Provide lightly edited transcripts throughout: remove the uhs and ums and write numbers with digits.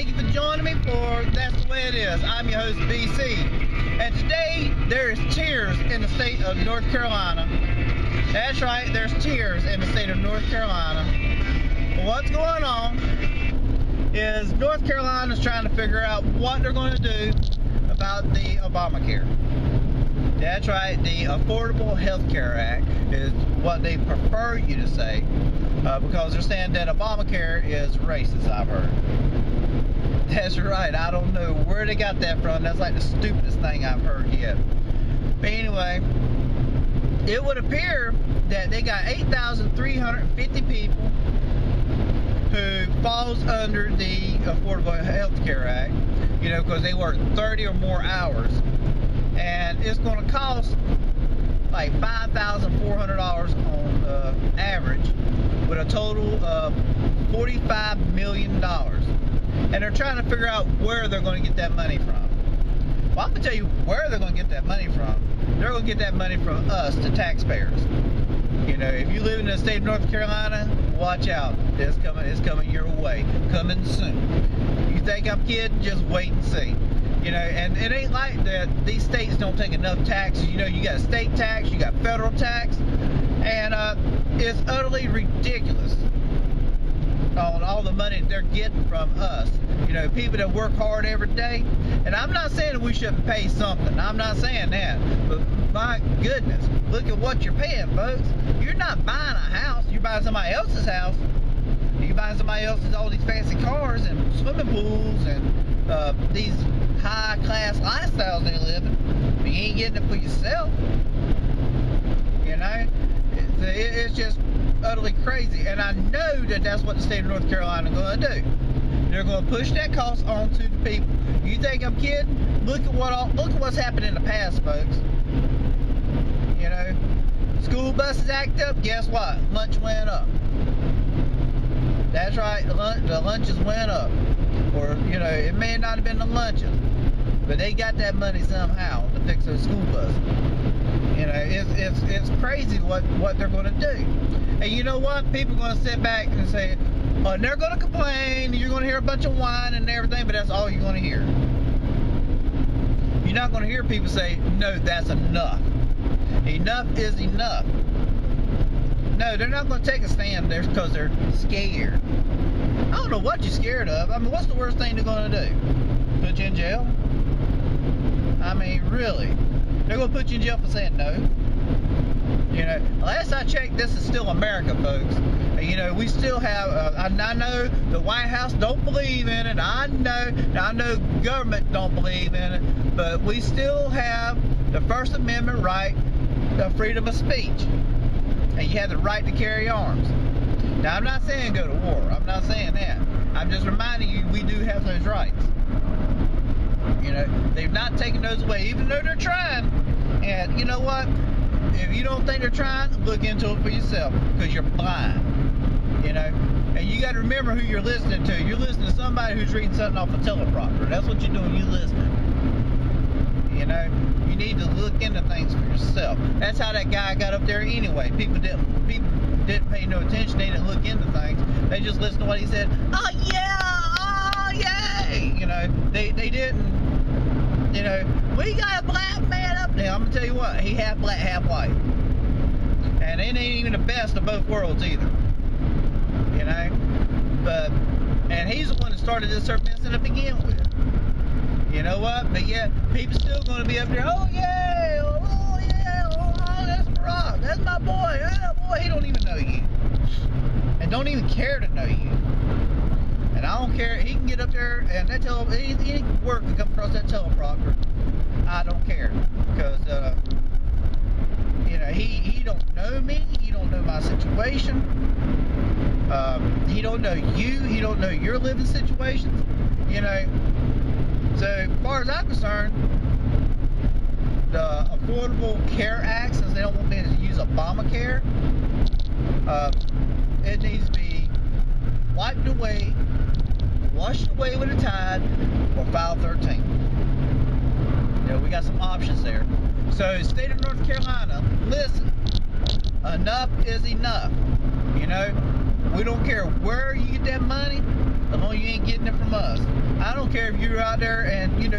thank you for joining me for That's the Way It Is. I'm your host, BC. And today, there's tears in the state of North Carolina. That's right, there's tears in the state of North Carolina. What's going on is North Carolina's trying to figure out what they're going to do about the Obamacare. That's right, the Affordable Health Care Act is what they prefer you to say, because they're saying that Obamacare is racist, I've heard. That's right, I don't know where they got that from. That's like the stupidest thing I've heard yet. But anyway, it would appear that they got 8,350 people who falls under the Affordable Health Care Act, you know, because they work 30 or more hours. And it's going to cost like $5,400 on average, with a total of $45 million. And they're trying to figure out where they're going to get that money from. Well, I'm going to tell you where they're going to get that money from. They're going to get that money from us, the taxpayers. You know, if you live in the state of North Carolina, watch out. It's coming your way. Coming soon. You think I'm kidding? Just wait and see. You know, and it ain't like that these states don't take enough taxes. You know, you got state tax, you got federal tax, and it's utterly ridiculous on all the money they're getting from us. You know, people that work hard every day. And I'm not saying that we shouldn't pay something. I'm not saying that. But my goodness, look at what you're paying, folks. You're not buying a house. You're buying somebody else's house. You're buying somebody else's all these fancy cars and swimming pools and these high-class lifestyles they live in. But you ain't getting it for yourself. You know? It's just utterly crazy. And I know that that's what the state of North Carolina is going to do. They're going to push that cost onto the people. You think I'm kidding? Look at what's happened in the past, folks. You know? School buses act up, guess what? Lunch went up. That's right, the lunches went up. Or, you know, it may not have been the lunches, but they got that money somehow to fix those school buses. You know, it's crazy what they're going to do. And you know what? People are going to sit back and say, oh, and they're going to complain. You're going to hear a bunch of whining and everything, but that's all you're going to hear. You're not going to hear people say, no, that's enough. Enough is enough. No, they're not going to take a stand there because they're scared. I don't know what you're scared of. I mean, what's the worst thing they're going to do? Put you in jail? I mean, really? They're going to put you in jail for saying no? You know, last I checked, this is still America, folks. You know, we still have, I know the White House don't believe in it. I know government don't believe in it. But we still have the First Amendment right of freedom of speech. And you have the right to carry arms. Now, I'm not saying go to war. I'm not saying that. I'm just reminding you we do have those rights. You know, they've not taken those away, even though they're trying. And you know what? If you don't think they're trying, look into it for yourself, because you're blind. You know? And you got to remember who you're listening to. You're listening to somebody who's reading something off a teleprompter. That's what you're doing. You're listening. You know? You need to look into things for yourself. That's how that guy got up there anyway. People didn't pay no attention. They didn't look into things. They just listened to what he said. Oh yeah, oh yay. You know, they didn't. You know, we got a black man up there. I'm gonna tell you what, he half black, half white, and it ain't even the best of both worlds either. You know, and he's the one that started this whole mess to begin with. You know what? But yet, people still going to be up there, oh yeah, oh, that's Barack, that's my boy, boy, he don't even know you. And don't even care to know you. And I don't care, he can get up there and that any word can come across that teleprompter. I don't care. Because, you know, he don't know me, he don't know my situation. He don't know you, he don't know your living situations. You know, so, as far as I'm concerned, the Affordable Care Act, since they don't want me to use Obamacare, it needs to be wiped away, washed away with a tide, or file 13. You know, we got some options there. So, state of North Carolina, listen, enough is enough. You know, we don't care where you get that money. as long as you ain't getting it from us. I don't care if you're out there and you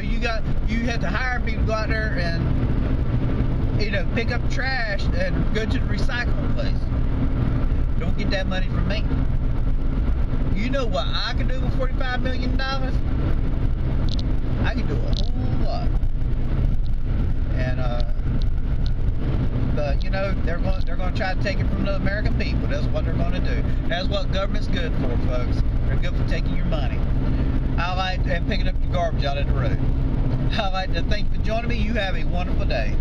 have to hire people to go out there and pick up trash and go to the recycling place. Don't get that money from me. You know what I can do with $45 million? I can do a whole lot. And but they're going to try to take it from the American people. That's what they're going to do. That's what government's good for, folks. They're good for taking your money. And picking up your garbage out of the road. I'd like to thank you for joining me. You have a wonderful day.